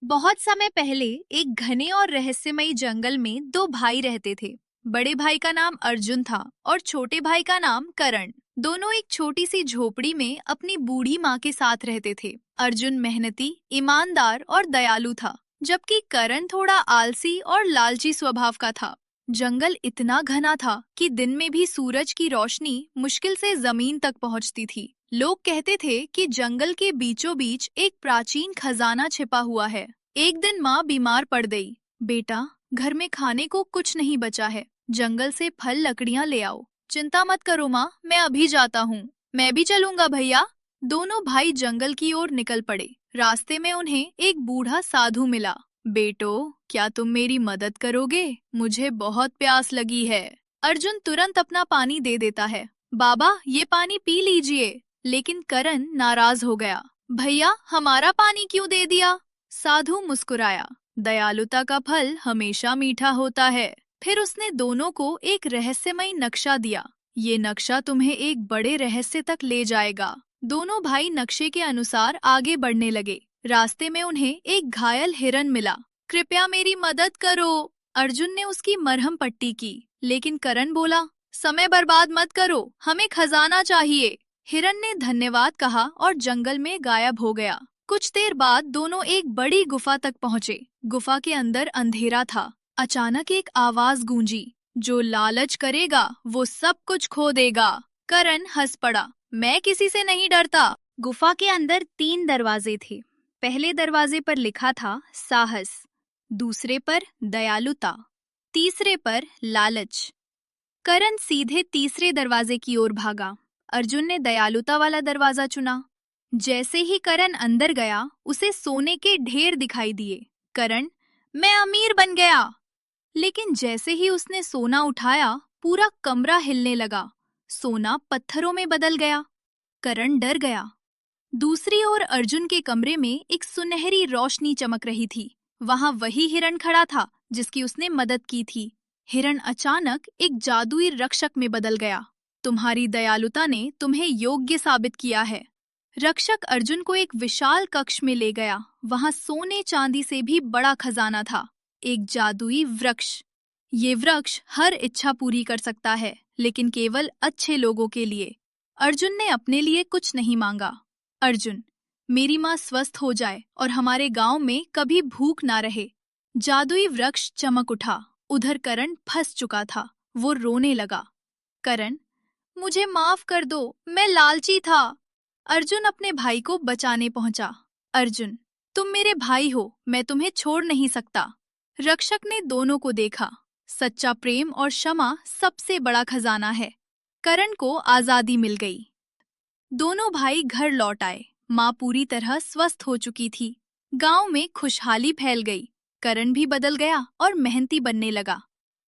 बहुत समय पहले एक घने और रहस्यमयी जंगल में दो भाई रहते थे। बड़े भाई का नाम अर्जुन था और छोटे भाई का नाम करण। दोनों एक छोटी सी झोपड़ी में अपनी बूढ़ी माँ के साथ रहते थे। अर्जुन मेहनती, ईमानदार और दयालु था, जबकि करण थोड़ा आलसी और लालची स्वभाव का था। जंगल इतना घना था कि दिन में भी सूरज की रोशनी मुश्किल से जमीन तक पहुंचती थी। लोग कहते थे कि जंगल के बीचों बीच एक प्राचीन खजाना छिपा हुआ है। एक दिन माँ बीमार पड़ गई। बेटा, घर में खाने को कुछ नहीं बचा है, जंगल से फल लकड़ियाँ ले आओ। चिंता मत करो माँ, मैं अभी जाता हूँ। मैं भी चलूंगा भैया। दोनों भाई जंगल की ओर निकल पड़े। रास्ते में उन्हें एक बूढ़ा साधु मिला। बेटो, क्या तुम मेरी मदद करोगे? मुझे बहुत प्यास लगी है। अर्जुन तुरंत अपना पानी दे देता है। बाबा, ये पानी पी लीजिए। लेकिन करण नाराज हो गया। भैया, हमारा पानी क्यों दे दिया? साधु मुस्कुराया। दयालुता का फल हमेशा मीठा होता है। फिर उसने दोनों को एक रहस्यमय नक्शा दिया। ये नक्शा तुम्हें एक बड़े रहस्य तक ले जाएगा। दोनों भाई नक्शे के अनुसार आगे बढ़ने लगे। रास्ते में उन्हें एक घायल हिरन मिला। कृपया मेरी मदद करो। अर्जुन ने उसकी मरहम पट्टी की, लेकिन करण बोला, समय बर्बाद मत करो, हमें खजाना चाहिए। हिरन ने धन्यवाद कहा और जंगल में गायब हो गया। कुछ देर बाद दोनों एक बड़ी गुफा तक पहुंचे। गुफा के अंदर अंधेरा था। अचानक एक आवाज गूंजी, जो लालच करेगा वो सब कुछ खो देगा। करण हंस पड़ा। मैं किसी से नहीं डरता। गुफा के अंदर 3 दरवाजे थे। पहले दरवाजे पर लिखा था साहस, दूसरे पर दयालुता, तीसरे पर लालच। करण सीधे तीसरे दरवाजे की ओर भागा। अर्जुन ने दयालुता वाला दरवाजा चुना। जैसे ही करण अंदर गया, उसे सोने के ढेर दिखाई दिए। करण, मैं अमीर बन गया। लेकिन जैसे ही उसने सोना उठाया, पूरा कमरा हिलने लगा। सोना पत्थरों में बदल गया। करण डर गया। दूसरी ओर अर्जुन के कमरे में एक सुनहरी रोशनी चमक रही थी। वहां वही हिरण खड़ा था जिसकी उसने मदद की थी। हिरण अचानक एक जादुई रक्षक में बदल गया। तुम्हारी दयालुता ने तुम्हें योग्य साबित किया है। रक्षक अर्जुन को एक विशाल कक्ष में ले गया। वहां सोने चांदी से भी बड़ा खजाना था, एक जादुई वृक्ष। ये वृक्ष हर इच्छा पूरी कर सकता है, लेकिन केवल अच्छे लोगों के लिए। अर्जुन ने अपने लिए कुछ नहीं मांगा। अर्जुन, मेरी माँ स्वस्थ हो जाए और हमारे गांव में कभी भूख ना रहे। जादुई वृक्ष चमक उठा। उधर करण फंस चुका था। वो रोने लगा। करण, मुझे माफ कर दो, मैं लालची था। अर्जुन अपने भाई को बचाने पहुंचा। अर्जुन, तुम मेरे भाई हो, मैं तुम्हें छोड़ नहीं सकता। रक्षक ने दोनों को देखा। सच्चा प्रेम और क्षमा सबसे बड़ा खजाना है। करण को आजादी मिल गई। दोनों भाई घर लौट आए। माँ पूरी तरह स्वस्थ हो चुकी थी। गांव में खुशहाली फैल गई। करण भी बदल गया और मेहनती बनने लगा।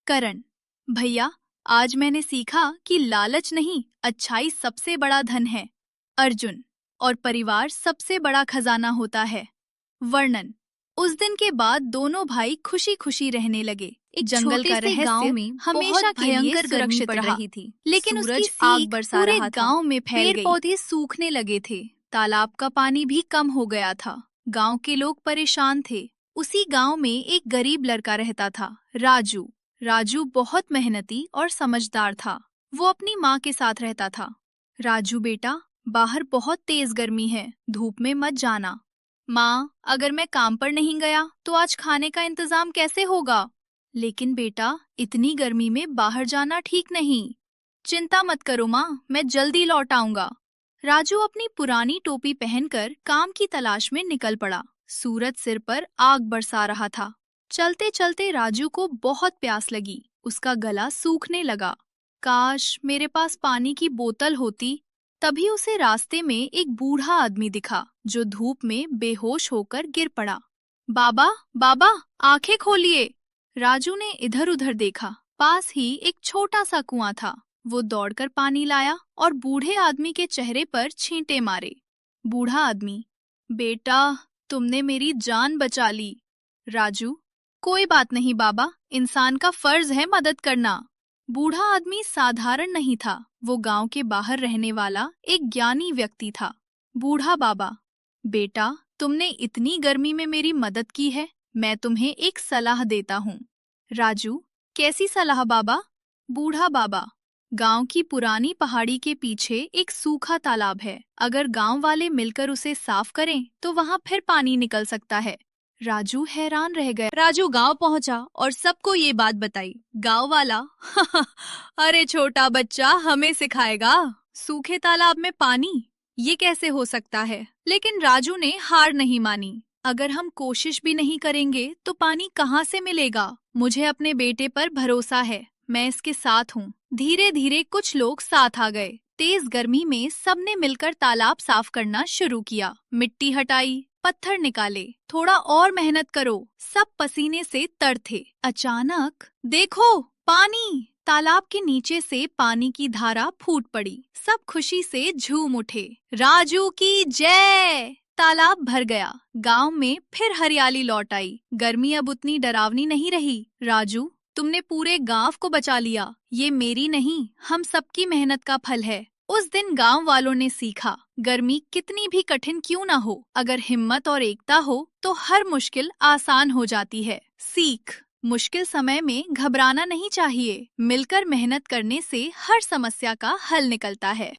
करण, भैया, आज मैंने सीखा कि लालच नहीं, अच्छाई सबसे बड़ा धन है। अर्जुन, और परिवार सबसे बड़ा खजाना होता है। वर्णन। उस दिन के बाद दोनों भाई खुशी खुशी रहने लगे। एक जंगल का रहस्य में हमेशा भयंकर गर्मी पड़ रही थी, लेकिन उसकी सीख पूरे गांव में फैल गई। पेड़ पौधे सूखने लगे थे, तालाब का पानी भी कम हो गया था। गांव के लोग परेशान थे। उसी गांव में एक गरीब लड़का रहता था, राजू। राजू बहुत मेहनती और समझदार था। वो अपनी माँ के साथ रहता था। राजू बेटा, बाहर बहुत तेज गर्मी है, धूप में मत जाना। माँ, अगर मैं काम पर नहीं गया तो आज खाने का इंतजाम कैसे होगा? लेकिन बेटा, इतनी गर्मी में बाहर जाना ठीक नहीं। चिंता मत करो माँ, मैं जल्दी लौट आऊंगा। राजू अपनी पुरानी टोपी पहनकर काम की तलाश में निकल पड़ा। सूरज सिर पर आग बरसा रहा था। चलते चलते राजू को बहुत प्यास लगी। उसका गला सूखने लगा। काश मेरे पास पानी की बोतल होती। तभी उसे रास्ते में एक बूढ़ा आदमी दिखा, जो धूप में बेहोश होकर गिर पड़ा। बाबा, बाबा, आंखें खोलिए। राजू ने इधर उधर देखा। पास ही एक छोटा सा कुआं था। वो दौड़कर पानी लाया और बूढ़े आदमी के चेहरे पर छींटे मारे। बूढ़ा आदमी, बेटा, तुमने मेरी जान बचा ली। राजू, कोई बात नहीं बाबा, इंसान का फर्ज है मदद करना। बूढ़ा आदमी साधारण नहीं था, वो गांव के बाहर रहने वाला एक ज्ञानी व्यक्ति था। बूढ़ा बाबा, बेटा, तुमने इतनी गर्मी में मेरी मदद की है। मैं तुम्हें एक सलाह देता हूँ। राजू, कैसी सलाह बाबा? बूढ़ा बाबा, गांव की पुरानी पहाड़ी के पीछे एक सूखा तालाब है। अगर गांव वाले मिलकर उसे साफ करें तो वहां फिर पानी निकल सकता है। राजू हैरान रह गया। राजू गांव पहुंचा और सबको ये बात बताई। गांव वाला अरे छोटा बच्चा हमें सिखाएगा, सूखे तालाब में पानी, ये कैसे हो सकता है? लेकिन राजू ने हार नहीं मानी। अगर हम कोशिश भी नहीं करेंगे तो पानी कहाँ से मिलेगा? मुझे अपने बेटे पर भरोसा है, मैं इसके साथ हूँ। धीरे धीरे कुछ लोग साथ आ गए। तेज गर्मी में सबने मिलकर तालाब साफ करना शुरू किया। मिट्टी हटाई, पत्थर निकाले, थोड़ा और मेहनत करो। सब पसीने से तर थे। अचानक देखो, पानी! तालाब के नीचे से पानी की धारा फूट पड़ी। सब खुशी से झूम उठे। राजू की जय! तालाब भर गया। गांव में फिर हरियाली लौट आई। गर्मी अब उतनी डरावनी नहीं रही। राजू, तुमने पूरे गांव को बचा लिया। ये मेरी नहीं, हम सबकी मेहनत का फल है। उस दिन गांव वालों ने सीखा, गर्मी कितनी भी कठिन क्यों ना हो, अगर हिम्मत और एकता हो तो हर मुश्किल आसान हो जाती है। सीख, मुश्किल समय में घबराना नहीं चाहिए। मिलकर मेहनत करने से हर समस्या का हल निकलता है।